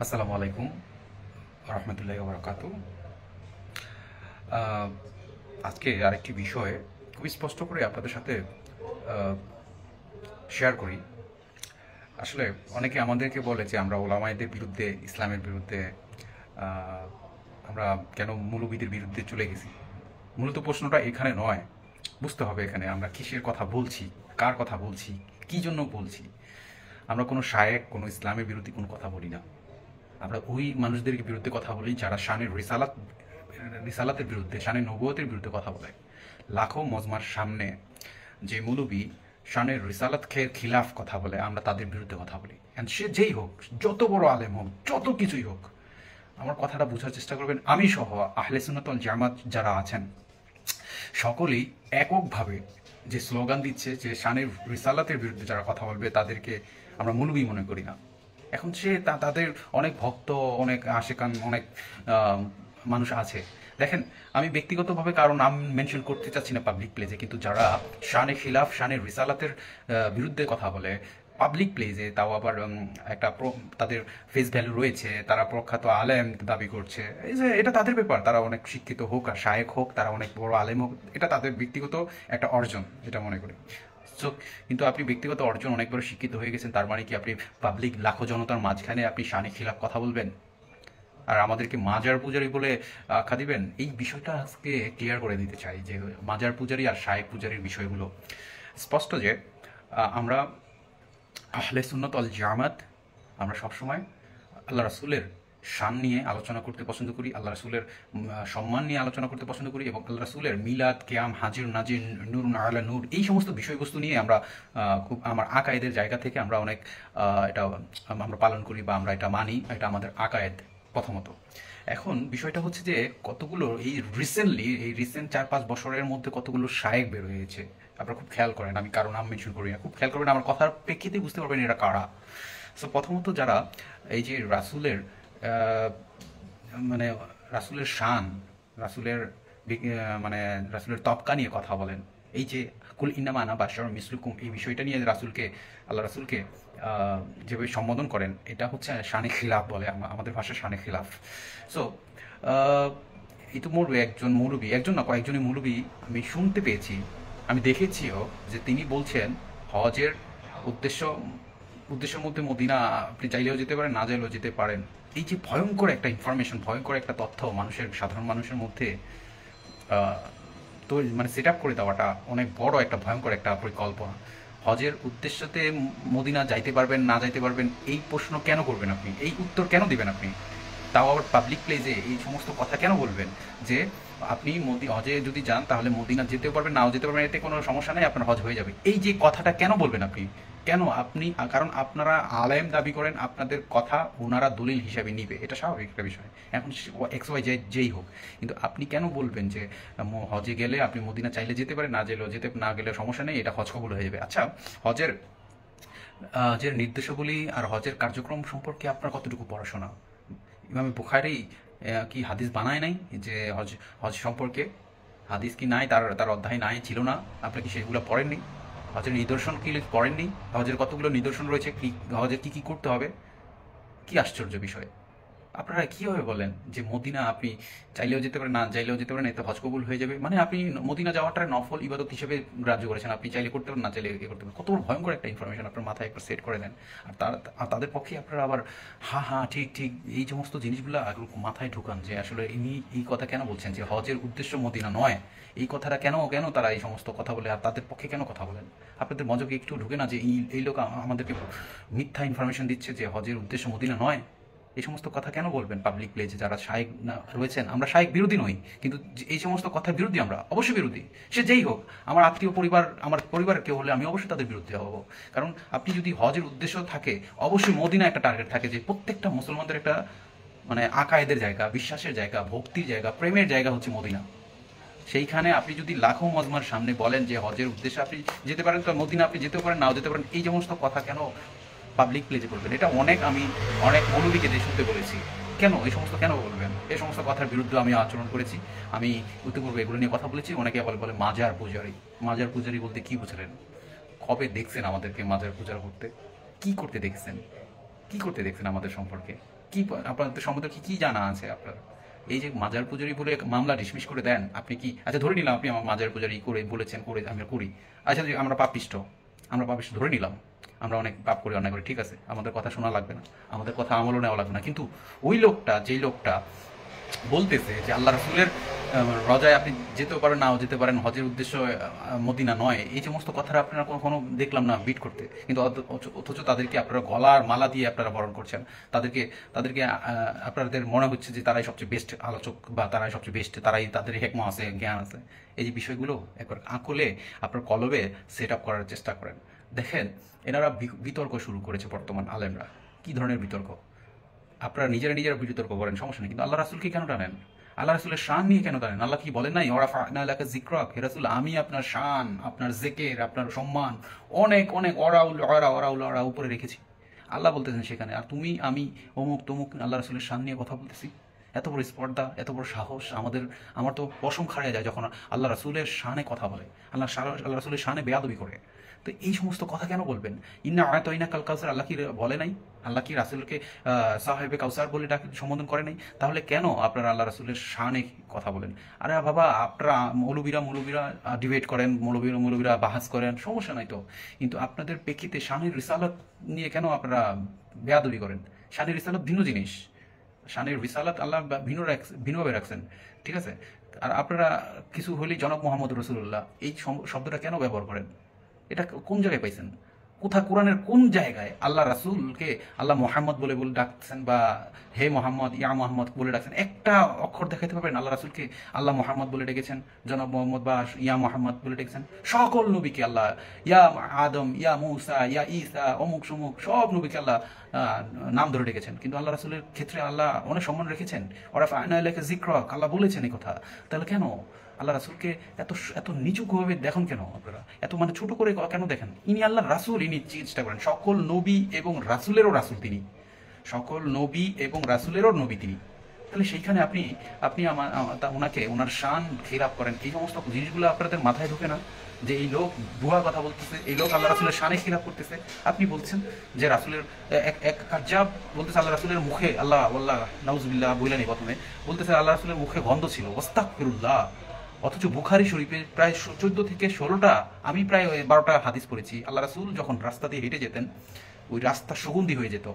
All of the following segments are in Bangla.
আসসালামু আলাইকুম রহমতুল্লাহি ওয়া বারাকাতু। আহ, আজকে আরেকটি বিষয় খুবই স্পষ্ট করে আপনাদের সাথে শেয়ার করি। আসলে অনেকে আমাদেরকে বলে যে আমরা ওলামায়েদের বিরুদ্ধে, ইসলামের বিরুদ্ধে, আহ, আমরা কেন মৌলবীদের বিরুদ্ধে চলে গেছি। মূলত প্রশ্নটা এখানে নয়। বুঝতে হবে এখানে আমরা কিসের কথা বলছি, কার কথা বলছি, কি জন্য বলছি। আমরা কোনো শায়েখ, কোনো ইসলামের বিরুদ্ধে কোনো কথা বলি না। আমরা ওই মানুষদের বিরুদ্ধে কথা বলি যারা শানের রিসালাতের বিরুদ্ধে, শানের নবুয়তের বিরুদ্ধে কথা বলে। লাখো মজমার সামনে যে মৌলবী শানের রিসালাত খিলাফ কথা বলে, আমরা তাদের বিরুদ্ধে কথা বলি। অ্যান্ড সে যেই হোক, যত বড় আলেম হোক, যত কিছুই হোক, আমার কথাটা বোঝার চেষ্টা করবেন। আমি সহ আহলে সুন্নাত ওয়াল জামাত যারা আছেন সকলেই এককভাবে যে স্লোগান দিচ্ছে যে শানের রিসালাতের বিরুদ্ধে যারা কথা বলবে তাদেরকে আমরা মৌলবী মনে করি না। এখন সে তাদের অনেক ভক্ত, অনেক আশেকান, অনেক আহ, মানুষ আছে। দেখেন, আমি ব্যক্তিগতভাবে কারো নাম মেনশন করতে চাচ্ছি না পাবলিক প্লেসে, কিন্তু যারা শানে খিলাফ, শানে রিসালাতের বিরুদ্ধে কথা বলে পাবলিক প্লেসে, তাও আবার একটা তাদের ফেস ভ্যালু রয়েছে, তারা প্রখ্যাত আলেম দাবি করছে, এই যে এটা তাদের ব্যাপার। তারা অনেক শিক্ষিত হোক আর শায়েক হোক, তারা অনেক বড় আলেম হোক, এটা তাদের ব্যক্তিগত একটা অর্জন, এটা মনে করি। সো কিন্তু আপনি ব্যক্তিগত অর্জন অনেক বড় শিক্ষিত হয়ে গেছেন, তার মানে কি আপনি পাবলিক লাখো জনতার মাঝখানে আপনি শানে খিলাফ কথা বলবেন আর আমাদেরকে মাজার পূজারি বলে আখ্যা দিবেন? এই বিষয়টা আজকে ক্লিয়ার করে দিতে চাই যে মাজার পূজারি আর শায়েক পূজারির বিষয়গুলো স্পষ্ট যে আমরা আহলে সুন্নাত ওয়াল জামাত, আমরা সবসময় আল্লাহ রাসূলের শান নিয়ে আলোচনা করতে পছন্দ করি, আল্লাহ রাসূলের সম্মান নিয়ে আলোচনা করতে পছন্দ করি, এবং আল্লাহ রাসূলের মিলাদ, কিয়াম, হাজির নাজির, নূর আলা নূর, এই সমস্ত বিষয়বস্তু নিয়ে আমরা খুব আমার আকায়েদের জায়গা থেকে আমরা অনেক এটা আমরা পালন করি বা আমরা এটা মানি। এটা আমাদের আকায়েদ প্রথমত। এখন বিষয়টা হচ্ছে যে কতগুলো এই রিসেন্ট 4-5 বছরের মধ্যে কতগুলো শায়েক বের হয়েছে। আপনারা খুব খেয়াল করেন, আমি কারো নাম মেনশন করি না, খুব খেয়াল করবেন, আমার কথার প্রেক্ষিতে বুঝতে পারবেন এরা কারা। সো প্রথমত যারা এই যে রাসূলের আহ, মানে রাসূলের শান, রাসূলের মানে রাসূলের তবকা নিয়ে কথা বলেন, এই যে কুল ইন্নামা আনা বাশারুম মিসলুকুম, এই বিষয়টা নিয়ে রাসূলকে, আল্লাহ রাসূলকে যেভাবে সম্বোধন করেন, এটা হচ্ছে শানে খিলাফ বলে, আমাদের ভাষায় শানে খিলাফ। সো ইতিমধ্যে একজন মৌলবী, একজন না কয়েকজনই মৌলবী আমি শুনতে পেয়েছি, আমি দেখেছিও, যে তিনি বলছেন হজের উদ্দেশ্য উদ্দেশ্যের মধ্যে মদিনা আপনি চাইলেও যেতে পারেন, না চাইলেও যেতে পারেন। এই যে ভয়ঙ্কর একটা ইনফরমেশন, ভয়ঙ্কর একটা তথ্য মানুষের, সাধারণ মানুষের মধ্যে আহ, তো মানে সেট আপ করে দেওয়াটা অনেক বড় একটা ভয়ঙ্কর একটা পরিকল্পনা। হজের উদ্দেশ্যতে মদিনা যাইতে পারবেন, না যাইতে পারবেন, এই প্রশ্ন কেন করবেন আপনি? এই উত্তর কেন দিবেন আপনি? তাও আবার পাবলিক প্লেসে এই সমস্ত কথা কেন বলবেন যে আপনি হজে যদি যান তাহলে মদিনা যেতেও পারবেন, নাও যেতে পারবেন, এতে কোনো সমস্যা নেই, আপনার হজ হয়ে যাবে। এই যে কথাটা কেন বলবেন আপনি? কেন আপনি? কারণ আপনারা আলেম দাবি করেন, আপনাদের কথা ওনারা দলিল হিসাবে নিবে, এটা স্বাভাবিক একটা বিষয়। এখন এক্স ওয়াই যেই হোক, কিন্তু আপনি কেন বলবেন যে হজে গেলে আপনি মদিনা চাইলে যেতে পারেন, না গেলেও না গেলে সমস্যা নেই, এটা হজ কবুল হয়ে যাবে? আচ্ছা, হজের যে নির্দেশাবলী আর হজের কার্যক্রম সম্পর্কে আপনার কতটুকু পড়াশোনা? ইমাম বুখারী কি হাদিস বানায় নাই যে হজ হজ সম্পর্কে? হাদিস কি নাই, তার তার অধ্যায় নাই, ছিল না? আপনি কি সেগুলো পড়েননি? হজের নিদর্শন কি পড়েননি? হজের কতগুলো নিদর্শন রয়েছে, কি হজের কি কি করতে হবে? কি আশ্চর্য বিষয়! আপনারা কিভাবে বলেন যে মদিনা আপনি চাইলেও যেতে পারেন, না চাইলেও যেতে পারেন, এতে হজ কবুল হয়ে যাবে? মানে আপনি মদিনা যাওয়াটা নফল ইবাদত হিসেবে গ্রাহ্য করেছেন, আপনি চাইলে করতে পারেন, না চাইলে এ করতে পারেন। কত বড় ভয়ঙ্কর একটা ইনফরমেশন আপনার মাথায় একবার সেট করে দেন। আর তাদের পক্ষে আপনারা আবার হ্যাঁ হ্যাঁ ঠিক ঠিক এই সমস্ত জিনিসগুলো মাথায় ঢুকান যে আসলে ইনি এই কথা কেন বলছেন যে হজের উদ্দেশ্য মদিনা নয়। এই কথাটা কেন কেন তারা এই সমস্ত কথা বলে, আর তাদের পক্ষে কেন কথা বলেন? আপনাদের মজকে একটু ঢুকে না যে এই লোক আমাদেরকে মিথ্যা ইনফরমেশন দিচ্ছে যে হজের উদ্দেশ্য মদিনা নয়? এই সমস্ত কথা কেন বলবেন পাবলিক প্লেসে? যারা শায়েক রয়েছেন, আমরা শায়েক বিরোধী নই, কিন্তু এই সমস্ত কথার বিরোধী, আমরা অবশ্যই বিরোধী। সে যেই হোক, আমার আত্মীয় পরিবার, আমার পরিবারের কেউ হলে আমি অবশ্যই তাদের বিরুদ্ধে হব। কারণ আপনি যদি হজের উদ্দেশ্য থাকে, অবশ্যই মদিনা একটা টার্গেট থাকে যে প্রত্যেকটা মুসলমানদের একটা মানে আকায়েদের জায়গা, বিশ্বাসের জায়গা, ভক্তির জায়গা, প্রেমের জায়গা হচ্ছে মদিনা। সেইখানে আপনি যদি লাখো মজমার সামনে বলেন যে হজের উদ্দেশ্যে আপনি যেতে পারেন, তো মদিনা আপনি যেতেও পারেন, নাও যেতে পারেন, এই সমস্ত কথা কেন পাবলিক প্লেসে বলবেন? এটা আমি অনেক মৌলবীকে দিয়ে শুনতে বলেছি। কেন এই সমস্ত কেন বলবেন? এই সমস্ত কথার বিরুদ্ধে আমি আচরণ করেছি, আমি ইতিপূর্বে এগুলো নিয়ে কথা বলেছি। অনেকে বলে বলে মাজার পূজারি। মাজার পূজারি বলতে কি বুঝলেন? কবে দেখছেন আমাদেরকে মাজার পূজা করতে? কি করতে দেখছেন? কি করতে দেখছেন আমাদের সম্পর্কে? কি আপনাদের সম্বন্ধে কি জানা আছে আপনার? এই যে মাজার পূজারি বলে মামলা ডিসমিস করে দেন, আপনি কি আচ্ছা ধরে নিলাম আপনি আমার মাজার পূজারি করে বলেছেন, করে আমরা করি, আচ্ছা যে আমরা পাপিষ্ট ধরে নিলাম, আমরা অনেক পাপ করি, অন্যায় করি, ঠিক আছে, আমাদের কথা শোনা লাগবে না, আমাদের কথা আমলও নেওয়া লাগবে না, কিন্তু ওই লোকটা, যেই লোকটা বলতেছে যে আল্লাহ রাসূলের রজায় আপনি যেতেও পারেন, নাও যেতে পারেন, হজের উদ্দেশ্য মদিনা নয়, এই সমস্ত কথাটা আপনারা কখনো দেখলাম না বিট করতে, কিন্তু অথচ তাদেরকে আপনারা গলার মালা দিয়ে আপনারা বরণ করছেন, তাদেরকে তাদেরকে আপনাদের মনে হচ্ছে যে তারাই সবচেয়ে বেস্ট আলোচক, বা তারাই সবচেয়ে বেস্ট, তারাই, তাদের হেকমা আছে, জ্ঞান আছে। এই যে বিষয়গুলো একবার আঁকলে আপনার কলবে সেট আপ করার চেষ্টা করেন। দেখেন, এনারা বিতর্ক শুরু করেছে বর্তমান আলেমরা। কি ধরনের বিতর্ক? আপনারা নিজেরা বিতর্ক করেন, সমস্যা নেই, কিন্তু আল্লাহ রাসূলকে কেন টানেন? আল্লাহ রাসূলের শান নিয়ে কেন টানেন? আল্লাহ কি বলেন নাই ওয়ারাফা'না লাকা যিকরাক, হে রাসূল আমি আপনার শান, আপনার জিকির, আপনার সম্মান অনেক অনেক ওরা উপরে রেখেছি। আল্লাহ বলতেছেন সেখানে, আর তুমি আমি অমুক তমুক আল্লাহ রাসূলের শান নিয়ে কথা বলতেছি। এত বড় স্পর্ধা, এত বড় সাহস আমার তো পশম খাড়িয়ে যায় যখন আল্লাহ রাসূলের শানে কথা বলে, আল্লাহ রাসূলের শানে বেয়াদবি করে। তো এই সমস্ত কথা কেন বলবেন? ইন্না আ'তাইনা কাল কাউসার, আল্লাহ কি বলে নাই? আল্লাহ কি রাসূলকে সাহেবে কাউসার বলে সম্বোধন করে নাই? তাহলে কেন আপনারা আল্লাহ রাসূলের শানে কথা বলেন? আরে বাবা, আপনারা মৌলবীরা ডিবেট করেন, মৌলবীরা বাহাস করেন, সমস্যা নাই তো, কিন্তু আপনাদের প্রেক্ষিতে শানের রিসালাত নিয়ে কেন আপনারা বেয়াদবি করেন? শানের রিসালাত ভিন্ন জিনিস, শানের রিসালাত আল্লাহ ভিন্নভাবে রাখছেন, ঠিক আছে? আর আপনারা কিছু হলেই জনাব মোহাম্মদ রাসূলুল্লাহ এই শব্দটা কেন ব্যবহার করেন? এটা কোন জায়গায় পাইছেন? কোরআনের কোন জায়গায় আল্লাহ রাসূলকে আল্লাহ মোহাম্মদ বলে ডাকছেন, বা হে মোহাম্মদ, ইয়া মোহাম্মদ বলে ডাকছেন? একটা অক্ষর দেখাতে পারবেন আল্লাহ রাসূলকে আল্লাহ মোহাম্মদ বলে ডেকেছেন, জনাব মোহাম্মদ বা ইয়া মোহাম্মদ বলে ডেকেছেন? সকল নবীকে আল্লাহ ইয়া আদম, ইয়া মূসা, ইয়া ঈসা, অমুক সমুক সব নবীকে আল্লাহ নাম ধরে ডেকেছেন, কিন্তু আল্লাহ রাসূলের ক্ষেত্রে আল্লাহ অনেক সম্মান রেখেছেন। ওয়ারাফা'না লাকা যিকরাক, আল্লাহ বলেছেন এই কথা। তাহলে কেন আল্লাহ রাসূলকে এত এত নিচুভাবে দেখেন? কেন আপনারা এত ছোট করে কেন দেখেন? ইনি আল্লাহ রাসূল, ইনি চেষ্টা করেন সকল নবী এবং রাসূলেরও রাসূল তিনি, সকল নবী এবং রাসূলেরও নবী তিনি। তাহলে সেইখানে আপনি আপনি ওনাকে ওনার শান খিলাফ করেন, এই সমস্ত জিনিসগুলো আপনাদের মাথায় ঢোকে না? যে এই লোক ভুয়া কথা বলতেছে, এই লোক আল্লাহ রাসূলের শানে খিলাফ করতেছে। আপনি বলছেন যে রাসূলের এক কার্যাব বলতেছে, আল্লাহ রাসূলের মুখে আল্লাহ নাউজুবিল্লাহ বললেন, প্রথমে বলতেছে আল্লাহ রাসূলের মুখে গন্ধ ছিল, আস্তাগফিরুল্লাহ। অথচ বুখারী শরীফে প্রায় 14 থেকে 16টা, আমি প্রায় 12টা হাদিস পড়েছি, আল্লাহ রাসূল যখন রাস্তা দিয়ে হেঁটে যেতেন ওই রাস্তা সুগন্ধি হয়ে যেত,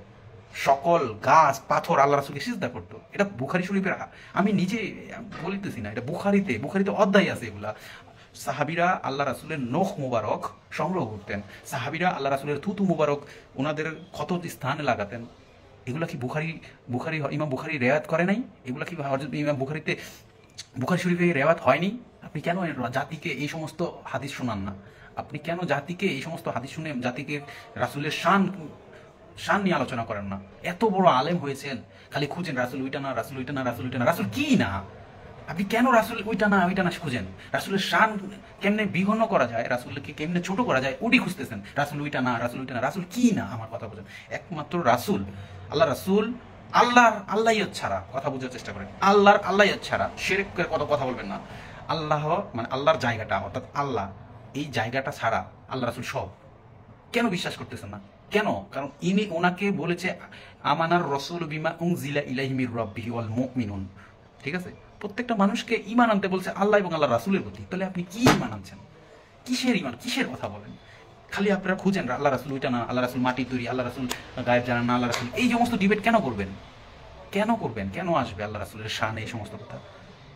সকল গাছ পাথর আল্লাহ রাসূলকে সিজদা করতো। এটা বুখারী শরীফের, আমি নিজে বলতেছি না, এটা বুখারীতে অধ্যায় আছে এগুলা। সাহাবীরা আল্লাহ রাসূলের নখ মুবারক সংগ্রহ করতেন, সাহাবীরা আল্লাহ রাসূলের থুতু মুবারক ওনাদের ক্ষত স্থানে লাগাতেন। এগুলা কি ইমাম বুখারী রেওয়ায়াত করে নাই? এগুলা কি ইমাম বুখারী শরীফে রেওয়ায়াত হয়নি? আপনি কেন জাতিকে এই সমস্ত হাদিস শোনান না? আপনি কেন জাতিকে এই সমস্ত হাদিস শুনে জাতিকে রাসূলের শান নিয়ে আলোচনা করেন না? এত বড় আলেম হয়েছেন, খালি খুঁজেন রাসূল ওইটা না, রাসূল ওইটা না, রাসূল ওইটা না। রাসূল কি না? আপনি কেন রাসূল ওইটা না খুঁজেন? রাসূলের শান কেমনে বিঘ্ন করা যায়, রাসূলকে কেমনে ছোট করা যায়, ওটি খুঁজতেছেন। রাসূল ওইটা না, রাসূল কি না? আমার কথা বুঝেন, একমাত্র রাসূল, আল্লাহ রাসূল, আল্লাহইয়ত ছাড়া, কথা বোঝার চেষ্টা করেন, আল্লাহইয়ত ছাড়া শিরকের কথা বলবেন না। আল্লাহ মানে আল্লাহর জায়গাটা, অর্থাৎ আল্লাহ, এই জায়গাটা ছাড়া আল্লাহ রাসূল সব। কেন বিশ্বাস করতেছেন না? কেন? কারণ ওনাকে বলেছে আমানার রাসূল বিমা উনজিলা ইলাইহি মির রাব্বিহি ওয়াল মুমিনুন, ঠিক আছে? প্রত্যেকটা মানুষকে ঈমান আনতে বলছে আল্লাহ এবং আল্লাহ রাসূলের প্রতি। তাহলে আপনি কি ঈমান আনছেন? কিসের ঈমান, কিসের কথা বলেন? খালি আপনারা খুঁজেন আল্লাহ রাসূল ওইটা না, আল্লাহ রাসূল মাটির তৈরি, আল্লাহ রাসূল গায়েব জানেন না, আল্লাহ রাসূল, এই সমস্ত ডিবেট কেন করবেন? কেন আসবে আল্লাহ রাসূলের শান এই সমস্ত কথা?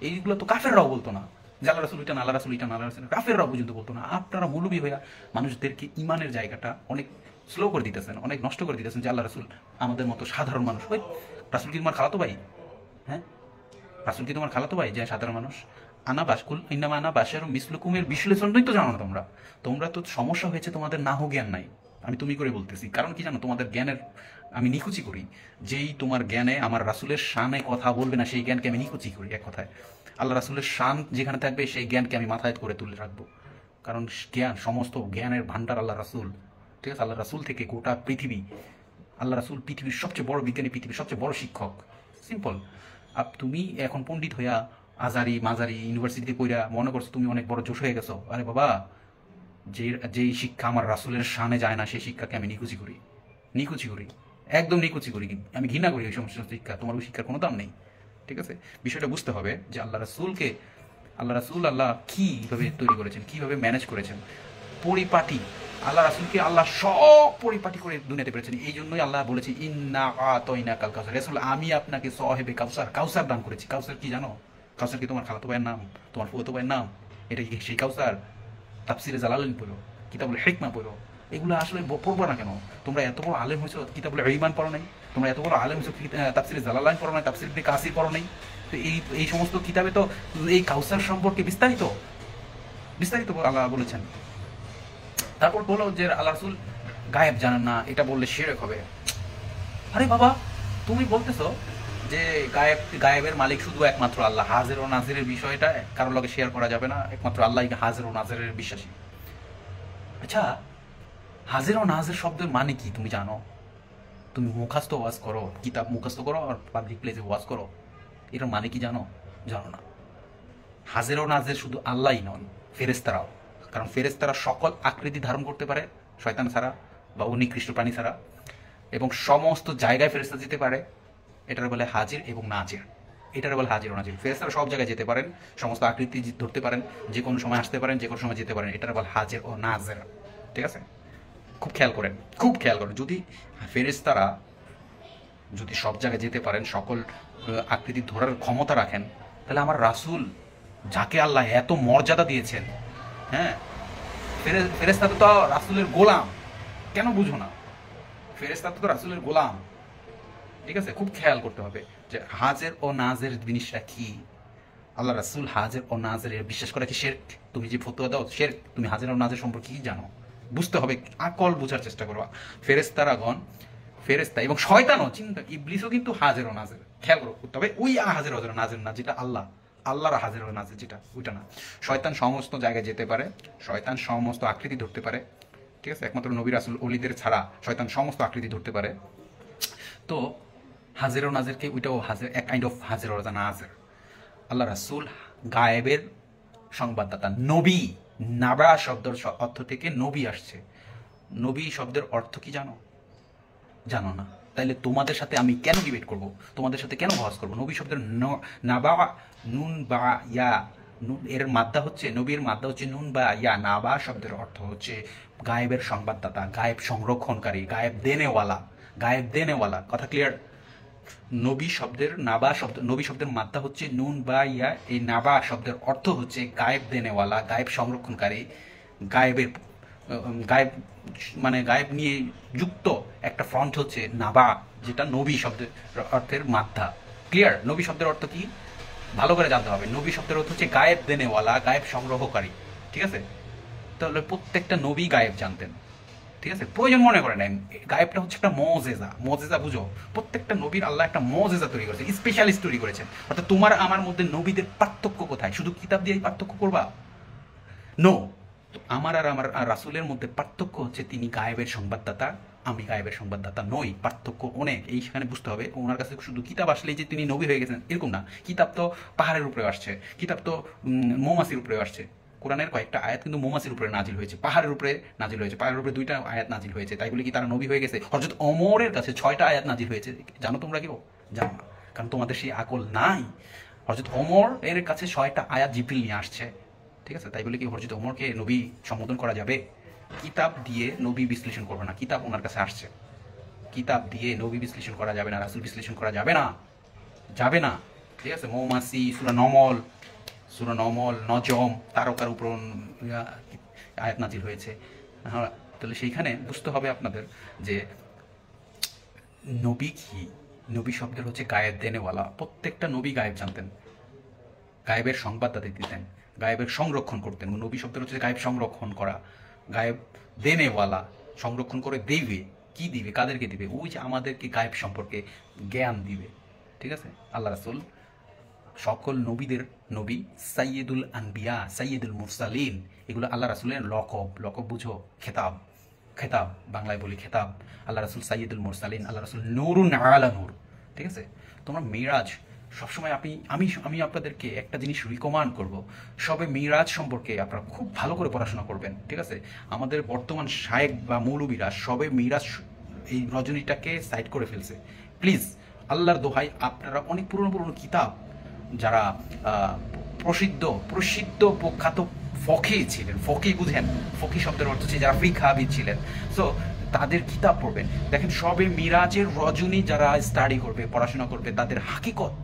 এইগুলো তো কাফেররাও বলতো না, যে আল্লাহ রাসূল ওইটা না, আল্লাহ রাসূল ওইটা না, আল্লাহ রাসূল, কাফেররাও পর্যন্ত বলতো না। আপনারা মৌলবী হইয়া মানুষদেরকে ঈমানের জায়গাটা অনেক স্লো করে দিতেছেন, অনেক নষ্ট করে দিতেছেন, যে আল্লাহ রাসূল আমাদের মতো সাধারণ মানুষ। ওই রাসূল কি তোমার খালাতো ভাই? হ্যাঁ, রাসূল কি তোমার খালাতো ভাই যে সাধারণ মানুষ? ইন্নামা আনা বাশারুম মিসলুকুমের বিশ্লেষণটাই তো জানো না তোমরা তো সমস্যা হয়েছে, তোমাদের নাহু জ্ঞান নাই। আমি তুমি করে বলতেছি, কারণ কি জানো, তোমাদের জ্ঞানের আমি নিকুচি করি। যেই তোমার জ্ঞানে আমার রাসূলের শানে কথা বলবে না, সেই জ্ঞানকে আমি নিকুচি করি। এক কথায় আল্লাহ রাসূলের শান যেখানে থাকবে, সেই জ্ঞানকে আমি মাথায় করে তুলে রাখবো। কারণ সমস্ত জ্ঞানের ভান্ডার আল্লাহ রাসূল, ঠিক আছে? আল্লাহ রাসূল থেকে গোটা পৃথিবী, আল্লাহ রাসূল পৃথিবীর সবচেয়ে বড় বিজ্ঞানী, পৃথিবীর সবচেয়ে বড় শিক্ষক। সিম্পল। তুমি এখন পণ্ডিত হইয়া আজারি মাজারি ইউনিভার্সিটিতে পড়া মনে করছো তুমি অনেক বড় জোশ হয়ে গেছো। আরে বাবা, যেই শিক্ষা আমার রাসূলের শানে যায় না, সেই শিক্ষাকে আমি নিকুচি করি। একদম নিকুচি করি, আমি ঘৃণা করি ওই সমস্ত শিক্ষা, তোমার ওই শিক্ষার কোনো দাম নেই। ঠিক আছে, বিষয়টা বুঝতে হবে যে আল্লাহ রাসূলকে আল্লাহ কিভাবে তৈরি করেছেন, কিভাবে ম্যানেজ করেছেন, পরিপাটি। আল্লাহ রাসূলকে আল্লাহ সব পরিপাটি করে দুনিয়াতে পেরেছেন। এই জন্যই আল্লাহ বলেছে ইন্না আতাইনাকাল কাউসার, রাসূল আমি আপনাকে সাহেবে কাউসার কাউসার দান করেছি। কাউসার কি জানো? কাউসার কি তোমার খালাতো ভাইয়ের নাম, তোমার ফুফাতো ভাইয়ের নাম? এটা কি সেই কাউসার? তাফসিরে জালালাইন পড়ো, কিতাবুল হিকমা পড়ো, এগুলো আসলে পড়বো না কেন? তোমরা এত বড় আলেম হয়েছো, কিতাবুল ঈমান পড়ো নাই? তোমরা এত বড় আলেম হয়েছো, তাফসিরে জালালাইন পড়ো নাই? তাফসির ইবনে কাসির পড়ো নাই? তো এই সমস্ত কিতাবে তো এই কাউসার সম্পর্কে বিস্তারিত বিস্তারিত আল্লাহ বলেছেন। তারপর বলো যে আল্লাহ রাসূল গায়েব জানেন না, এটা বললে শিরক হবে। আরে বাবা, তুমি বলতেছো যে গায়েবের মালিক শুধু একমাত্র আল্লাহ, হাজির ও নাজিরের বিষয়টা কারোর লগে শেয়ার করা যাবে না, একমাত্র আল্লাহ হাজির ও নাজিরের বিশ্বাসী। আচ্ছা, হাজির ও নাজির শব্দের মানে কি তুমি জানো? তুমি মুখস্থ ওয়াজ করো, কিতাব মুখস্থ করো আর পাবলিক প্লেসে ওয়াজ করো, এটার মানে কি জানো? জানো না। হাজির ও নাজির শুধু আল্লাহই নন, ফেরেশতারাও। কারণ ফেরেশতারা সকল আকৃতি ধারণ করতে পারে শয়তান ছাড়া বা নিকৃষ্ট প্রাণী ছাড়া, এবং সমস্ত জায়গায় ফেরেশতা যেতে পারে, এটার বলে হাজির এবং নাজির। এটার বলে হাজির ও নাজির। ফেরেশতারা সব জায়গায় যেতে পারেন, সমস্ত আকৃতি ধরতে পারেন, যে কোনো সময় আসতে পারেন, যে কোনো সময় যেতে পারেন, এটার বলে হাজির ও নাজির। ঠিক আছে, খুব খেয়াল করেন, খুব খেয়াল করেন। যদি ফেরেশতারা যদি সব জায়গায় যেতে পারেন, সকল আকৃতি ধরার ক্ষমতা রাখেন, তাহলে আমার রাসূল যাকে আল্লাহ এত মর্যাদা দিয়েছেন, হ্যাঁ, ফেরেশতা তো রাসূলের গোলাম, কেন বুঝো না? ফেরেশতা তো রাসূলের গোলাম। ঠিক আছে, খুব খেয়াল করতে হবে যে হাজির ও নাজির জিনিসটা কি। আল্লাহ রাসূল হাজির ও নাজির বিশ্বাস করা কি শিরক? তুমি যে ফতোয়া দাও শিরক। তুমি হাজির ও নাজির সম্পর্কে কি জানো? বুঝতে হবে, আকল বোঝার চেষ্টা করো। ফেরেশতারাগণ, ফেরেশতা এবং শয়তানও, চিন্তা ইবলিসও কিন্তু হাজির ও নাজির, খেয়াল করো। তবে ওই হাজির ও নাজির না যেটা আল্লাহর হাজির ও নাজির যেটা, ওইটা না। শয়তান সমস্ত জায়গায় যেতে পারে, শয়তান সমস্ত আকৃতি ধরতে পারে। ঠিক আছে, একমাত্র নবী রাসূল ওলিদের ছাড়া শয়তান সমস্ত আকৃতি ধরতে পারে। তো হাজির ও নাজিরকে ওইটাও হাজির, এক কাইন্ড অফ হাজির ও নাজির। আল্লাহ রাসূল গায়েবের সংবাদদাতা, নবী। নাবা শব্দের অর্থ থেকে নবী আসছে। নবী শব্দের অর্থ কি জানো? জানো না? তাইলে তোমাদের সাথে আমি কেন ডিবেট করব? তোমাদের সাথে কেন বহস করব? নবী শব্দের নাবা, নুন বা ইয়া, এর মাদ্দা হচ্ছে, নবীর মাদ্দা হচ্ছে নুন বা ইয়া। নাবা শব্দের অর্থ হচ্ছে গায়েবের সংবাদদাতা, গায়েব সংরক্ষণকারী, গায়েব দেনেওয়ালা, গায়েব দেনেওয়ালা। কথা ক্লিয়ার? নবী শব্দের নবী শব্দের মাত্রা হচ্ছে নুন বা ইয়া। এই নাবা শব্দের অর্থ হচ্ছে গায়েব দেনেওয়ালা, গায়েব সংরক্ষণকারী, গায়েবের গায়েব মানে গায়েব নিয়ে যুক্ত একটা ফ্রন্ট হচ্ছে নাবা, যেটা নবী শব্দের অর্থের মাত্রা। ক্লিয়ার? নবী শব্দের অর্থ কি ভালো করে জানতে হবে। নবী শব্দের অর্থ হচ্ছে গায়েব দেনেওয়ালা, গায়েব সংগ্রহকারী। ঠিক আছে, তাহলে প্রত্যেকটা নবী গায়েব জানতেন। ঠিক আছে, প্রয়োজন মনে করে নেন। গায়েবটা হচ্ছে একটা মজেজা, মজেজা বুঝো। প্রত্যেকটা নবীর আল্লাহ একটা মজেজা তৈরি করেছে, স্পেশালিস্ট তৈরি করেছেন। অর্থাৎ তোমার আমার মধ্যে নবীদের পার্থক্য কোথায়? শুধু কিতাব দিয়েই পার্থক্য করবা? নো, আমার আর রাসূলের মধ্যে পার্থক্য হচ্ছে তিনি গায়েবের সংবাদদাতা, আমি গায়েবের সংবাদদাতা নই। পার্থক্য অনেক, এইখানে বুঝতে হবে। ওনার কাছে শুধু কিতাব আসলেই যে তিনি নবী হয়ে গেছেন এরকম না। কিতাব তো পাহাড়ের উপরে আসছে, কিতাব তো মৌমাছির উপরে আসছে। কোরআনের কয়েকটা আয়াত কিন্তু মৌমাছির উপরে নাজিল হয়েছে, পাহাড়ের উপরে নাজিল হয়েছে। পাহাড়ের উপরে 2টা আয়াত নাজিল হয়েছে, তাই বলে কি তারা নবী হয়ে গেছে? হযরত ওমরের কাছে 6টা আয়াত নাজিল হয়েছে। জানো তোমরা কেউ? জানো না, কারণ তোমাদের সেই আকল নাই। হযরত ওমর এর কাছে 6টা আয়াত জিবরিল নিয়ে আসছে। ঠিক আছে, তাই বলে কি হযরত ওমরকে নবী সম্বোধন করা যাবে? কিতাব দিয়ে নবী বিশ্লেষণ করবে না, কিতাব ওনার কাছে আসছে। কিতাব দিয়ে নবী বিশ্লেষণ করা যাবে না, রাসূল বিশ্লেষণ করা যাবে না, যাবে না। ঠিক আছে, মৌমাছি, সূরা নমল, নজম, তারকার উপর আয়াত নাজিল হয়েছে। হ্যাঁ, তাহলে সেইখানে বুঝতে হবে আপনাদের যে নবী কি। নবী শব্দের হচ্ছে গায়েব দেনেওয়ালা। প্রত্যেকটা নবী গায়েব জানতেন, গায়েবের সংবাদদাতা দিতেন, গায়েবের সংরক্ষণ করতেন। নবী শব্দের হচ্ছে গায়েব সংরক্ষণ করা, গায়েব দেনেওয়ালা। সংরক্ষণ করে দিবে, কি দিবে, কাদেরকে দিবে? ওই যে আমাদেরকে গায়েব সম্পর্কে জ্ঞান দিবে। ঠিক আছে, আল্লাহ রাসূল সকল নবীদের নবী, সাইয়্যিদুল আনবিয়া, সাইয়্যিদুল মুরসালিন, এগুলো আল্লাহ রাসূলের লকব। লকব বুঝো? খেতাব, খেতাব বাংলায় বলি খেতাব। আল্লাহ রাসূল সাইয়্যিদুল মুরসালিন, আল্লাহ রাসূল নূরুন আলা নূর। ঠিক আছে, তোমরা মিরাজ সবসময় আমি আপনাদেরকে একটা জিনিস রিকমান্ড করব, সবে মিরাজ সম্পর্কে আপনারা খুব ভালো করে পড়াশোনা করবেন। ঠিক আছে, আমাদের বর্তমান শায়েখ বা মৌলবীরা সবে মিরাজ এই রজনীটাকে সাইড করে ফেলছে। প্লিজ আল্লাহর দোহাই, আপনারা অনেক পুরনো পুরনো কিতাব, যারা প্রসিদ্ধ প্রসিদ্ধ প্রখ্যাত ফকি ছিলেন, ফকি বুঝেন, ফকি শব্দের অর্থ হচ্ছে যারা ফিকহাবিদ ছিলেন, সো তাদের কিতাব পড়বেন। দেখেন সবে মিরাজের রজনী যারা স্টাডি করবে, পড়াশোনা করবে, তাদের হাকিকত,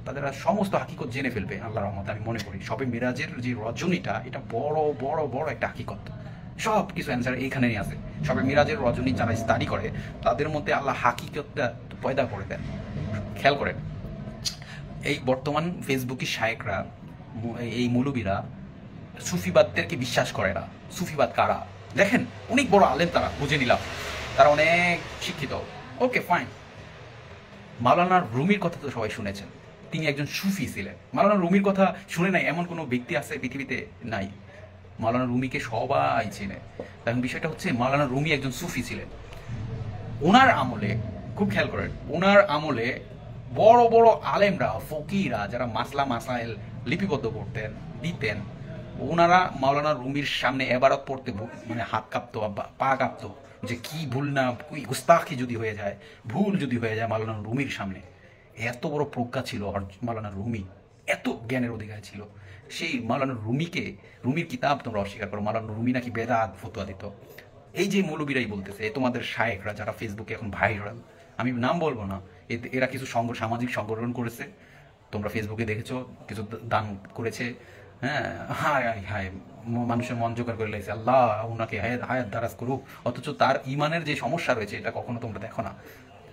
তাদের সমস্ত হাকিকত জেনে ফেলবে আল্লাহর রহমতে। আমি মনে করি সবে মিরাজের যে রজনীটা, এটা বড় বড় বড় একটা হাকিকত, সব কিছু অ্যান্সার এইখানেই আছে। সবে মিরাজের রজনী যারা স্টাডি করে, তাদের মধ্যে আল্লাহ হাকিকতটা পয়দা করে দেন। খেয়াল করেন, এই বর্তমান ফেসবুকি শায়েকরা, এই মৌলবীরা সুফিবাদদেরকে বিশ্বাস করে না। সুফিবাদ কারা? দেখেন অনেক বড় আলেম, তারা বুঝে নিলাম, তারা অনেক শিক্ষিত, ওকে ফাইন। মাওলানা রুমির কথা তো সবাই শুনেছেন, তিনি একজন সুফি ছিলেন। মাওলানা রুমির কথা শুনে নাই এমন কোনো ব্যক্তি আছে পৃথিবীতে? নাই। মাওলানা রুমিকে সবাই চেনে। এখন বিষয়টা হচ্ছে মাওলানা রুমি একজন সুফি ছিলেন। ওনার আমলে, খুব খেয়াল করেন, ওনার আমলে বড় বড় আলেমরা, ফকিরা, যারা মাসলা মাসাইল লিপিবদ্ধ করতেন, দিতেন, ওনারা মাওলানা রুমির সামনে এবারত পড়তে মানে হাত কাঁপতো, পা কাঁপতো, যে কি ভুল না, গুস্তাখি যদি হয়ে যায়, ভুল যদি হয়ে যায় মাওলানা রুমির সামনে। এত বড় প্রজ্ঞা ছিল মাওলানা রুমি, এত জ্ঞানের অধিকারী ছিল। সেই মাওলানা রুমিকে, রুমির কিতাব তোমরা অস্বীকার করো। মাওলানা রুমি নাকি বেদাত ফতোয়া দিত। এই যে মৌলবীরাই বলতেছে, তোমাদের শায়েকরা যারা ফেসবুকে এখন ভাইরাল, আমি নাম বলবো না, এরা কিছু সামাজিক সংগঠন করেছে, তোমরা ফেসবুকে দেখেছো, কিছু দান করেছে, হ্যাঁ, হায় হায়, মানুষের মন জোগাড় করে লাগছে, আল্লাহ ওনাকে হায়াত দারাজ করুক, অথচ তার ইমানের যে সমস্যা রয়েছে এটা কখনো তোমরা দেখো না।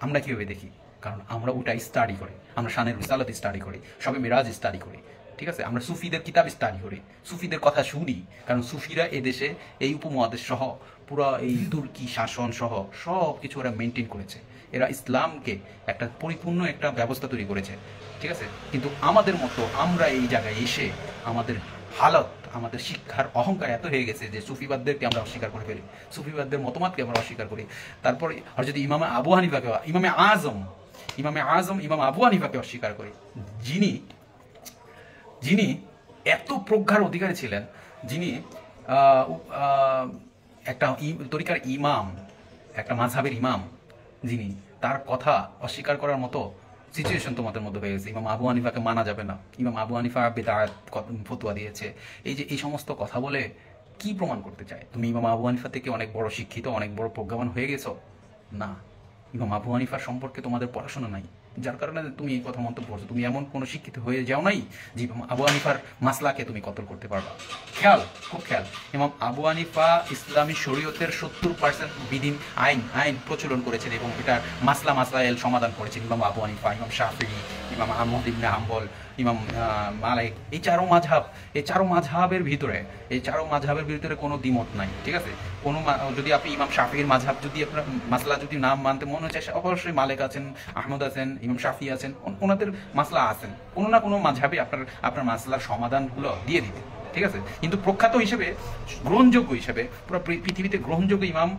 আমরা কিভাবে দেখি? কারণ আমরা ওটাই স্টাডি করি, আমরা শানের রিসালাত স্টাডি করি, সবে মিরাজ স্টাডি করি, ঠিক আছে? আমরা সুফিদের কিতাব স্টাডি করি, সুফিদের কথা শুনি, কারণ সুফিরা এদেশে, এই উপমহাদেশ সহ পুরো এই তুর্কি শাসন সহ সব কিছু ওরা মেনটেন করেছে। এরা ইসলামকে একটা পরিপূর্ণ একটা ব্যবস্থা তৈরি করেছে, ঠিক আছে? কিন্তু আমাদের মতো আমরা এই জায়গায় এসে আমাদের হালত, আমাদের শিক্ষার অহংকার এত হয়ে গেছে যে সুফিবাদদেরকে আমরা অস্বীকার করে ফেলি, সুফিবাদদের মতবাদকে আমরা অস্বীকার করি। তারপরে আর যদি ইমাম আবু হানিফাকে, ইমামে আজম ইমাম আবু হানিফাকে অস্বীকার করি, যিনি এত প্রজ্ঞার অধিকারী ছিলেন, যিনি একটা তরিকার ইমাম, একটা মাযহাবের ইমাম, যিনি, তার কথা অস্বীকার করার মতো সিচুয়েশন তোমাদের মধ্যে হয়ে গেছে। ইমাম আবু হানিফাকে মানা যাবে না, ইমাম আবু হানিফা বেদাত ফতোয়া দিয়েছে, এই যে এই সমস্ত কথা বলে কি প্রমাণ করতে চায়? তুমি ইমাম আবু হানিফা থেকে অনেক বড় শিক্ষিত, অনেক বড় প্রজ্ঞাবান হয়ে গেছো? না, ইমাম আবু হানিফার সম্পর্কে তোমাদের পড়াশোনা নাই, যার কারণে তুমি এই কথা মন্তব্য করছো। তুমি এমন কোনো শিক্ষিত হয়ে যাও নাই যে ইমাম আবু হানিফার মাসলাকে তুমি কতল করতে পারবা। খেয়াল, খুব খেয়াল, ইমাম আবু হানিফা ইসলামী শরীয়তের 70% বিধিন আইন প্রচলন করেছেন এবং এটার মাসলাইল সমাধান করেছেন ইমাম আবু হানিফা, ইমাম শাফিঈ, ইমাম আহমদ ইবনে হাম্বল, ইমাম মালিক। এই চারো মাযহাবের ভিতরে কোনো দ্বিমত নাই, ঠিক আছে? কোনো যদি আপনি ইমাম শাফিঈর মাযহাব যদি আপনার মাসলা যদি নাম মানতে মনে হচ্ছে, অবশ্যই মালিক আছেন, আহমদ আছেন, ইমাম শাফিঈ আছেন, ওনাদের মাসলা আছেন, কোনো না কোনো মাযহাবে আপনার মাসলার সমাধানগুলো দিয়ে দিতে, ঠিক আছে? কিন্তু প্রখ্যাত হিসেবে, গ্রহণযোগ্য হিসেবে, পুরো পৃথিবীতে গ্রহণযোগ্য ইমাম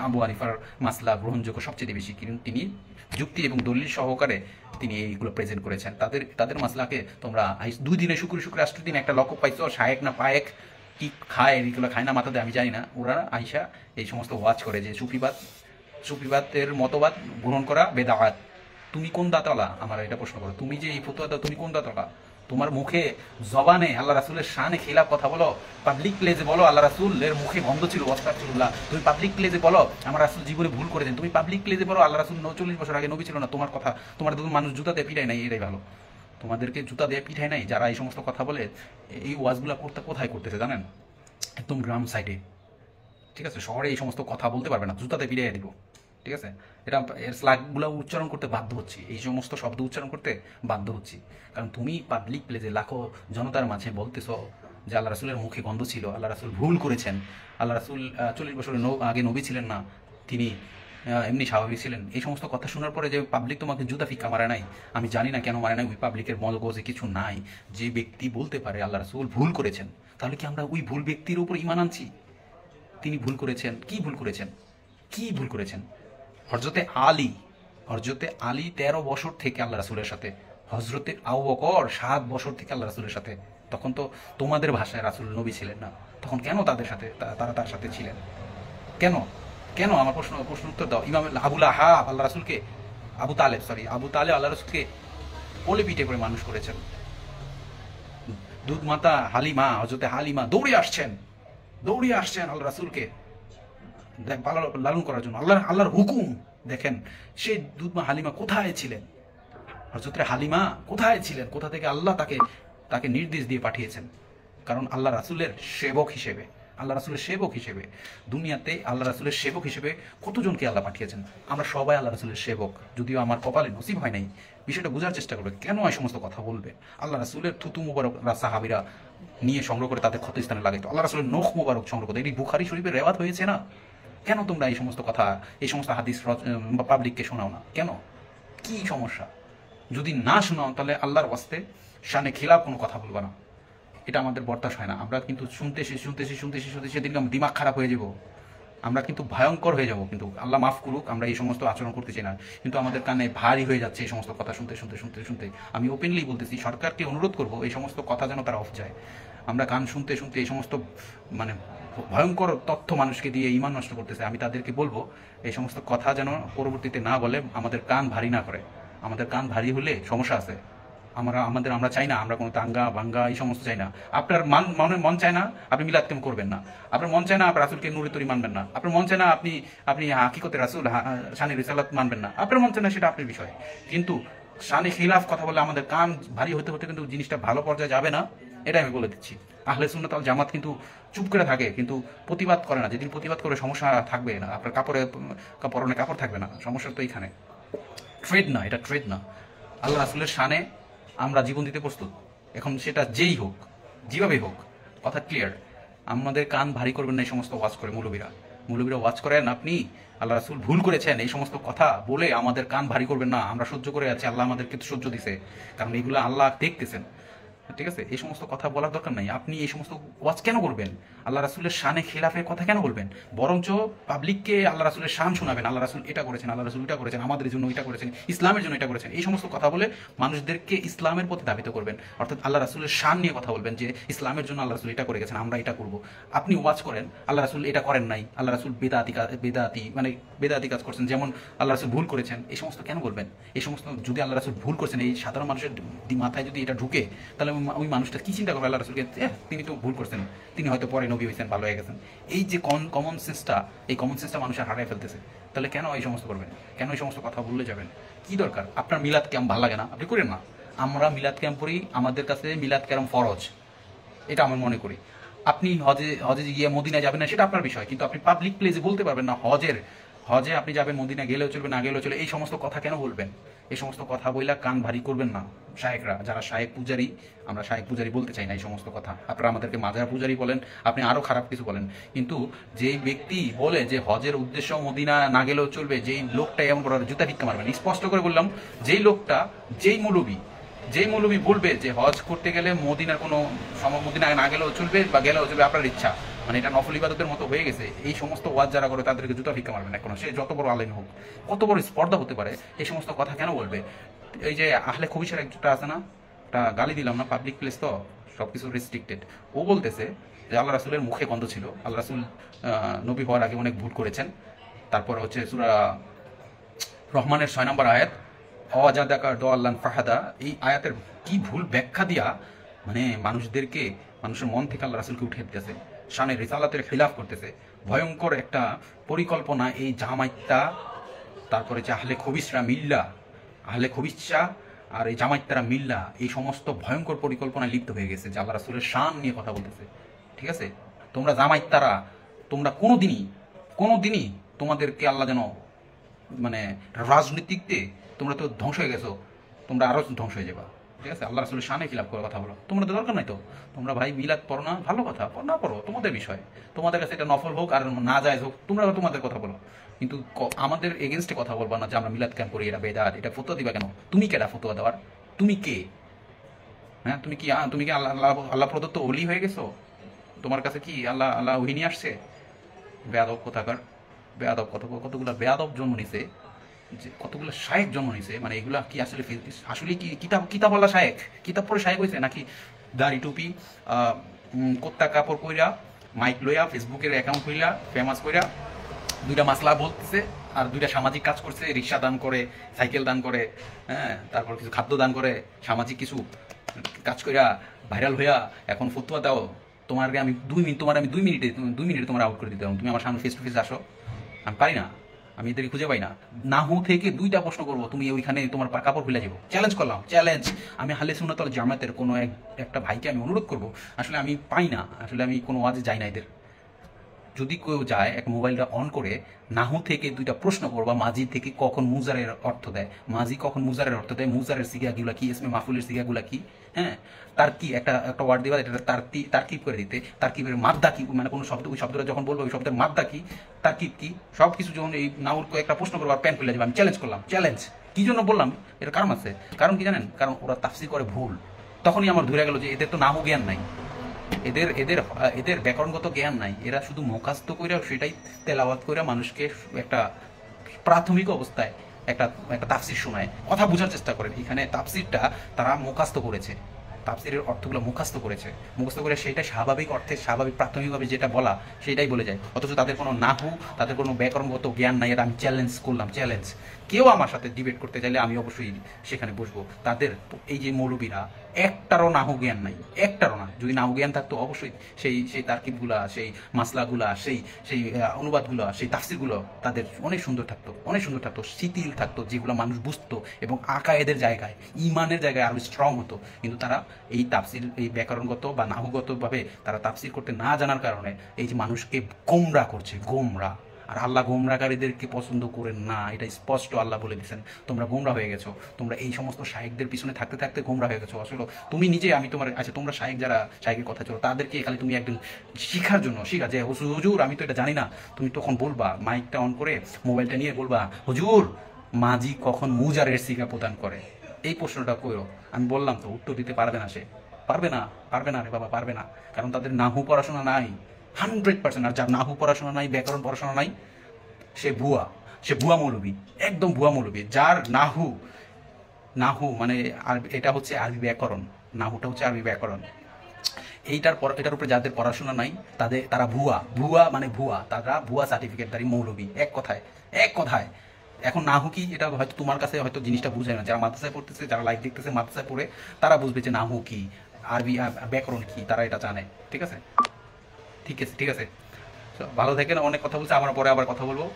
আবু হানিফার মাসলা গ্রহণযোগ্য সবচেয়ে বেশি, কিন্তু তিনি যুক্তি এবং দলিল সহকারে তিনি এইগুলো প্রেজেন্ট করেছেন। তাদের মাসলাকে তোমরা 2 দিনে শুক্র 8 দিন একটা লক্ষ্য পাইছো, শায়েক না পায়েক কি খায়, এগুলো খায় না মাথাতে আমি জানি না, ওরা আইসা এই সমস্ত ওয়াজ করে যে সুফিবাদের মতবাদ গ্রহণ করা বেদাত। তুমি কোন দাতালা? আমার এটা প্রশ্ন করো, তুমি যে এই ফতোয়া দাও, তুমি কোন দাতালা? তোমার মুখে জবানে আল্লাহ রাসূলের শানে খিলাফ কথা বলো, পাবলিক প্লেসে বলো আল্লাহ রাসূলের মুখে গন্ধ ছিল, আস্তাগফিরুল্লাহ। তুমি পাবলিক প্লেসে বলো আমার রাসূল জীবনে ভুল করেছেন, তুমি পাবলিক প্লেসে বলো আল্লাহ রাসূল 39 বছর আগে নবী ছিল না, তোমার কথা, তোমার মানুষ জুতা দিয়ে পিটায় নাই, এটাই ভালো। তোমাদেরকে জুতা দিয়ে পিঠায় নাই যারা এই সমস্ত কথা বলে। এই ওয়াজগুলো কোথায় করতেছে জানেন? একদম গ্রাম সাইডে, ঠিক আছে? শহরে এই সমস্ত কথা বলতে পারবে না, জুতাতে পিটাইয়া দিব, ঠিক আছে? এটা এর স্লাগগুলো উচ্চারণ করতে বাধ্য হচ্ছি, এই সমস্ত শব্দ উচ্চারণ করতে বাধ্য হচ্ছি, কারণ তুমি পাবলিক প্লেসে লাখো জনতার মাঝে বলতেছো যে আল্লাহ রাসূলের মুখে গন্ধ ছিল, আল্লাহ রাসূল ভুল করেছেন, আল্লাহ রাসূল 40 বছর আগে নবী ছিলেন না, তিনি এমনি স্বাভাবিক ছিলেন। এই সমস্ত কথা শোনার পরে যে পাবলিক তোমাকে জুতা ফিক্কা মারে নাই, আমি জানি না কেন মারে নাই। ওই পাবলিকের মগজে কিছু নাই। যে ব্যক্তি বলতে পারে আল্লাহ রাসূল ভুল করেছেন, তাহলে কি আমরা ওই ভুল ব্যক্তির উপর ঈমান আনছি? তিনি ভুল করেছেন, কি ভুল করেছেন? হযরতে আলী 13 বছর থেকে আল্লাহ রাসূলের সাথে, হযরতে আবু বকর 7 বছর থেকে আল্লাহ রাসূলের সাথে। তখন তো তোমাদের ভাষায় রাসূল নবী ছিলেন না, তখন কেন তাদের সাথে তারা তার সাথে ছিলেন? কেন? কেন? আমার প্রশ্ন উত্তর দাও। ইমাম আবুল আহাব আল্লাহ রাসূলকে, আবু তালেব আল্লাহ রাসূলকে কোলে পিঠে করে মানুষ করেছেন। দুধ মাতা হালিমা, হযরতে হালিমা দৌড়ে আসছেন আল্লাহ রাসূলকে লালন করার জন্য। আল্লাহর হুকুম দেখেন, সেই দুধ মা হালিমা কোথায় ছিলেন? হযরতে হালিমা কোথায় ছিলেন? কোথা থেকে আল্লাহ তাকে নির্দেশ দিয়ে পাঠিয়েছেন? কারণ আল্লাহ রাসূলের সেবক হিসেবে দুনিয়াতে আল্লাহ রাসূলের সেবক হিসেবে কতজনকে আল্লাহ পাঠিয়েছেন। আমরা সবাই আল্লাহ রাসূলের সেবক, যদিও আমার কপালে নসিব হয় নাই। বিষয়টা বোঝার চেষ্টা করবে, কেন এই সমস্ত কথা বলবে? আল্লাহ রাসূলের থুতু মুবারক সাহাবীরা নিয়ে সংগ্রহ করে তাদের ক্ষতস্থানে লাগাইতো, আল্লাহ রাসূলের নখ মুবারক সংগ্রহ করতো। এটি বুখারী শরীফের রেওয়াত হয়েছে না? কেন তোমরা এই সমস্ত কথা, এই সমস্ত হাদিস পাবলিককে শোনাও না? কেন? কি সমস্যা? যদি না শোনাও তাহলে আল্লাহর ওয়াস্তে শানে খিলাফ কোনো কথা বলবা না। এটা আমাদের বরদাস্ত হয় না। আমরা কিন্তু শুনতেছি সেদিন দিমাগ খারাপ হয়ে যাব, আমরা কিন্তু ভয়ঙ্কর হয়ে যাব। কিন্তু আল্লাহ মাফ করুক, আমরা এই সমস্ত আচরণ করতে চাই না, কিন্তু আমাদের কানে ভারী হয়ে যাচ্ছে এই সমস্ত কথা শুনতে। আমি ওপেনলি বলতেছি, সরকারকে অনুরোধ করব এই সমস্ত কথা যেন তারা অফ যায়। আমরা গান শুনতে এই সমস্ত মানে ভয়ঙ্কর তথ্য মানুষকে দিয়ে ঈমান নষ্ট করতেছে। আমি তাদেরকে বলবো এই সমস্ত কথা যেন পরবর্তীতে না বলে, আমাদের কান ভারী না করে। আমাদের কান ভারী হলে সমস্যা আছে। আমরা চাই না, আমরা কোনো তাঙ্গা বাঙ্গা এই সমস্ত চাই না। আপনার মন চায় না আপনি মিলাদ কেম করবেন না, আপনার মন চায় না আপনি রাসূলকে নুরি তরি মানবেন না, আপনার মন চায় না আপনি হাকিকতে রাসূল শানে রিসালাত মানবেন না, আপনার মন চায় না, সেটা আপনার বিষয়। কিন্তু শানে খিলাফ কথা বলে আমাদের কান ভারী হতে কিন্তু জিনিসটা ভালো পর্যায়ে যাবে না, এটা আমি বলে দিচ্ছি। আহলে সুন্নাত ওয়াল জামাত কিন্তু চুপ করে থাকে, কিন্তু প্রতিবাদ করে না। যেদিন প্রতিবাদ করে সমস্যা থাকবে না, আপনার পরনে কাপড় থাকবে না। সমস্যা তো এইখানে। এটা ট্রেড না। আল্লাহ রাসূলের শানে আমরা জীবন দিতে প্রস্তুত, এখন সেটা যেই হোক, যেভাবেই হোক। কথা ক্লিয়ার। আমাদের কান ভারী করবেন না এই সমস্ত ওয়াজ করে। মৌলবীরা ওয়াজ করেন, আপনি আল্লাহ রাসূল ভুল করেছেন, এই সমস্ত কথা বলে আমাদের কান ভারী করবেন না। আমরা সহ্য করে আছি, আল্লাহ আমাদেরকে সহ্য দিছে, কারণ এইগুলো আল্লাহ দেখতেছেন। ঠিক আছে, এই সমস্ত কথা বলার দরকার নাই। আপনি এই সমস্ত ওয়াজ কেন করবেন? আল্লাহ রাসূলের শানে খিলাফের কথা কেন বলবেন? বরঞ্চ পাবলিককে আল্লাহ রাসূলের শান শোনাবেন। আল্লাহ রাসূল এটা করেছেন, আল্লাহ রাসূল এটা করেছেন, আমাদের জন্য এটা করেছেন, ইসলামের জন্য এটা করেছেন। এই সমস্ত কথা বলে মানুষদেরকে ইসলামের প্রতি ধাবিত করবেন। অর্থাৎ আল্লাহ রাসূলের শান নিয়ে কথা বলবেন, যে ইসলামের জন্য আল্লাহ রাসূল এটা করে গেছেন, আমরা এটা করব। আপনি ওয়াজ করেন আল্লাহ রাসূল এটা করেন নাই, আল্লাহ রাসূল বেদাতি কাজ করছেন, যেমন আল্লাহ রাসূল ভুল করেছেন, এই সমস্ত কেন বলবেন? এই সমস্ত যদি আল্লাহ রাসূল ভুল করেছেন, এই সাধারণ মানুষের মাথায় যদি এটা ঢুকে, তাহলে ওই মানুষটা কি চিন্তা করবে? আল্লাহ রাসূলকে তিনি তো ভুল করছেন, তিনি হয়তো পরে নবী হয়েছেন, ভালো হয়ে গেছেন। এই যে কমন সেন্সটা মানুষের হারায় ফেলতেছে। তাহলে কেন এই সমস্ত করবেন? কেন এই সমস্ত কথা বললে যাবেন? কি দরকার? আপনার মিলাদ ক্যাম্প ভালো লাগে না, আপনি করেন না। আমরা মিলাদ ক্যাম্প করি, আমাদের কাছে মিলাদ ক্যাম্প ফরজ, এটা আমি মনে করি। আপনি হজে গিয়ে মদিনায় যাবেন না, সেটা আপনার বিষয়, কিন্তু আপনি পাবলিক প্লেসে বলতে পারবেন না হজে আপনি যাবেন, মদিনা গেলেও চলবে, না গেলেও চলবে। এই সমস্ত কথা কেন বলবেন? এই সমস্ত কথা বইলা কান ভারী করবেন না। শায়েকরা, যারা শায়েক পূজারী, আমরা শায়েক পূজারী বলতে চাই না এই সমস্ত কথা। আপনারা আমাদেরকে মাজার পূজারী বলেন, আপনি আরো খারাপ কিছু বলেন, কিন্তু যেই ব্যক্তি বলে যে হজের উদ্দেশ্য মদিনা না গেলেও চলবে, যেই লোকটা এমন করার জুতা ভিক্ষা মারবেন। স্পষ্ট করে বললাম, যেই মৌলবী বলবে যে হজ করতে গেলে মদিনার কোনো মদিনা না গেলেও চলবে বা গেলেও চলবে, আপনার ইচ্ছা, মানে এটা নফল ইবাদতের মতো হয়ে গেছে। এই সমস্ত ওয়াজ যারা করে তাদেরকে জুতা ভিক্ষা মারবেন। এখন সে যত বড় আলেম হোক, কত বড় স্পর্ধা হতে পারে, এই সমস্ত কথা কেন বলবে? এই যে আহলে খবিশের একটা আছে না, একটা গালি দিলাম না, পাবলিক প্লেস তো সবকিছু রেস্ট্রিক্টেড। ও বলতেছে যে আল্লাহ রাসূলের মুখে গন্ধ ছিল, আল্লাহ রাসূল নবী হওয়ার আগে অনেক ভুল করেছেন। তারপর হচ্ছে সূরা রহমানের 6 নম্বর আয়াত, অজাদাকা দোয়াল্লান ফাহাদা, এই আয়াতের কি ভুল ব্যাখ্যা দিয়া মানে মানুষের মন থেকে আল্লাহ রাসূলকে উঠে দিতেছে, শানে রিসালাতের খিলাফ করতেছে। ভয়ঙ্কর একটা পরিকল্পনা এই জামাইতা, তারপরে যে আহলে খবিশা আর এই জামাইতারা মিল্লা, এই সমস্ত ভয়ঙ্কর পরিকল্পনায় লিপ্ত হয়ে গেছে, যে আল্লাহ রাসূলের শান নিয়ে কথা বলতেছে। ঠিক আছে, তোমরা জামাইতারা, তোমরা কোনোদিনই তোমাদেরকে আল্লাহ যেন মানে রাজনীতিতে তোমরা তো ধ্বংস হয়ে গেছো, তোমরা আরো ধ্বংস হয়ে যাবা। ঠিক আছে, আল্লাহ রাসূলের শানে খিলাফ করে কথা বলো, তোমরা তো দরকার নাই তো। তোমরা ভাই মিলাদ পড়ো না, ভালো কথা, না পড়ো, তোমাদের বিষয়। তোমাদের কাছে এটা নফল হোক আর না জায়েজ হোক, তোমরা তোমাদের কথা বলো, কিন্তু আমাদের এগেনস্টে কথা বলবা না যে আমরা মিলাদ ক্যাম্প করি, এটা বেদাত, এটা ফতোয়া দিবা কেন? তুমি কেডা ফতোয়া দেওয়ার? তুমি কে? হ্যাঁ, তুমি কি আল্লাহ প্রদত্ত ওলি হয়ে গেছো? তোমার কাছে কি আল্লাহ ওহী নিয়ে আসছে? বেয়াদব কোথাকার, বেয়াদব কতগুলা বেয়াদব জন্ম নিছে, যে কতগুলো শায়েক জন্ম নিছে। মানে এগুলা কি আসলে কি কিতাবওয়ালা শায়েক, কিতাব পড়ে শায়েক হয়েছে, নাকি দাড়ি টুপি কোত্তা কাপড় কইরা মাইক লইয়া ফেসবুকের অ্যাকাউন্ট কইরা ফেমাস কইরা দুইটা মাসলা বলতেছে আর দুইটা সামাজিক কাজ করছে, রিক্সা দান করে, সাইকেল দান করে, হ্যাঁ, তারপর কিছু খাদ্য দান করে, সামাজিক কিছু কাজ কইরা ভাইরাল হইয়া এখন ফতুয়া দাও। তোমার আমি 2 মিনিট, তোমার আমি 2 মিনিটে তোমার আউট করে দিতে পারবো। তুমি আমার সামনে ফেস টু ফেস আসো, আমি পারি না, আমি এদেরকে খুঁজে পাই না। নাহু থেকে 2টা প্রশ্ন করবো, তুমি ওইখানে তোমার কাপড় খুলে যাবো। চ্যালেঞ্জ করলাম, চ্যালেঞ্জ। আমি আহলে সুন্নাত ওয়াল জামাতের কোনো একটা ভাইকে আমি অনুরোধ করবো, আসলে আমি পাই না, আসলে আমি কোনো ওয়াজে যাই না এদের। যদি কেউ যায় এক মোবাইলটা অন করে নাহু থেকে 2টা প্রশ্ন করবা, মাজি থেকে কখন মুজারের অর্থ দেয়, মাজি কখন মুজারের অর্থ দেয়, মুজারের সিগাগুলা কি, ইসমে মাফুলের সিগাগুলা কি, হ্যাঁ, তার কি একটা ওয়ার্ড দিবা, এটা তারকিব করে দিতে, তারকিবের মাদ্দা কি, মানে কোনো শব্দ, ওই শব্দটা যখন বলবো ওই শব্দের মাদ্দা কি, তারকিব কি, সব কিছু যখন এই নাহুর একটা প্রশ্ন করবো আর প্যান খুলে যাবে। আমি চ্যালেঞ্জ করলাম, চ্যালেঞ্জ। কি জন্য বললাম, এর কারণ আছে। কারণ কি জানেন? কারণ ওরা তাফসীর করে ভুল। তখনই আমার ধরে গেল যে এদের তো নাহু জ্ঞান নাই, এদের এদের এদের ব্যাকরণগত জ্ঞান নাই। এরা শুধু মুখাস্ত কইরা সেটাই তেলাওয়াত কইরা মানুষকে একটা প্রাথমিক অবস্থায় একটা একটা তাফসির শোনায়, কথা বোঝার চেষ্টা করেন। এখানে তাফসিরটা তারা মুখাস্ত করেছে, তাফসিরের অর্থগুলো মুখাস্ত করেছে, মুখস্থ করে সেটা স্বাভাবিক অর্থে, স্বাভাবিক প্রাথমিকভাবে যেটা বলা সেটাই বলে যায়, অথচ তাদের কোনো নাহু, তাদের কোনো ব্যাকরণগত জ্ঞান নাই। এটা আমি চ্যালেঞ্জ করলাম, চ্যালেঞ্জ। কেউ আমার সাথে ডিবেট করতে চাইলে আমি অবশ্যই সেখানে বসবো। তাদের এই যে মৌলবীরা, একটারও নাহু জ্ঞান নাই, একটারও না। যদি নাহু জ্ঞান থাকতো অবশ্যই সেই সেই তারকিবগুলা, সেই মাসলাগুলা, সেই সেই অনুবাদগুলো, সেই তাফসিরগুলো তাদের অনেক সুন্দর থাকতো, অনেক সুন্দর থাকতো, শিথিল থাকতো, যেগুলো মানুষ বুঝতো এবং আকায়েদের জায়গায়, ইমানের জায়গায় আরো স্ট্রং হতো। কিন্তু তারা এই তাফসির, এই ব্যাকরণগত বা নাহুগতভাবে তারা তাফসির করতে না জানার কারণে এই যে মানুষকে গোমরা করছে, গোমরা। আর আল্লাহ গোমরাকারীদেরকে পছন্দ করেন না, এটা স্পষ্ট আল্লাহ বলে দিয়েছেন। তোমরা গোমরা হয়ে গেছো, তোমরা এই সমস্ত শায়েকদের পিছনে থাকতে থাকতে গোমরা হয়ে গেছো। আসলে তুমি নিজে, আমি তোমার, আচ্ছা তোমরা শায়েক, যারা শায়েকের কথা চলো, তাদেরকে খালি তুমি একদিন শিখার জন্য শিখা যে হুজুর আমি তো এটা জানি না, তুমি তখন বলবা, মাইকটা অন করে মোবাইলটা নিয়ে বলবা, হুজুর মাজি কখন মুজারের সিগা প্রদান করে, এই প্রশ্নটা করো। আমি বললাম তো উত্তর দিতে পারবে না, সে পারবে না, পারবে না রে বাবা, পারবে না। কারণ তাদের নাহু পড়াশোনা নাই 100%। আর যার নাহু পড়াশোনা নাই, ব্যাকরণ পড়াশোনা নাই, সে ভুয়া, সে ভুয়া মৌলবী, একদম ভুয়া মৌলবী। যার নাহু, নাহু মানে এটা হচ্ছে আরবি ব্যাকরণ, নাহুটা হচ্ছে আরবি ব্যাকরণ। এটার উপরে যাদের পড়াশোনা নাই তারা ভুয়া, ভুয়া মানে ভুয়া, তারা ভুয়া সার্টিফিকেটধারী মৌলবী, এক কথায়, এক কথায়। এখন নাহু কি, এটা হয়তো তোমার কাছে হয়তো জিনিসটা বুঝে না। যারা মাদ্রাসায় পড়তেছে, যারা লাইভ দেখতেছে মাদ্রাসায় পড়ে, তারা বুঝবে যে নাহু কি, আরবি ব্যাকরণ কি, তারা এটা জানে। ঠিক আছে, ঠিক আছে, ঠিক আছে। ভালো থাকেন, অনেক কথা বলছে, আমার পরে আবার কথা বলবো।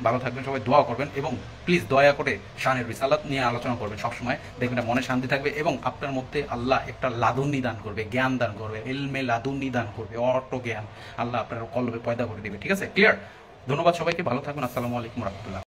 ভালো থাকবেন, সবাই দোয়া করবেন এবং প্লিজ দয়া করে শানের রিসালাত নিয়ে আলোচনা করবেন সবসময়। দেখবেন মনে শান্তি থাকবে এবং আপনার মধ্যে আল্লাহ একটা লাদুন্নি দান করবে, জ্ঞান দান করবে, ইলমে লাদুন্নি দান করবে, অটো জ্ঞান আল্লাহ আপনার কলবে পয়দা করে দিবে। ঠিক আছে, ক্লিয়ার? ধন্যবাদ সবাইকে, ভালো থাকবেন। আসসালামু আলাইকুম রহমতুল্লাহ।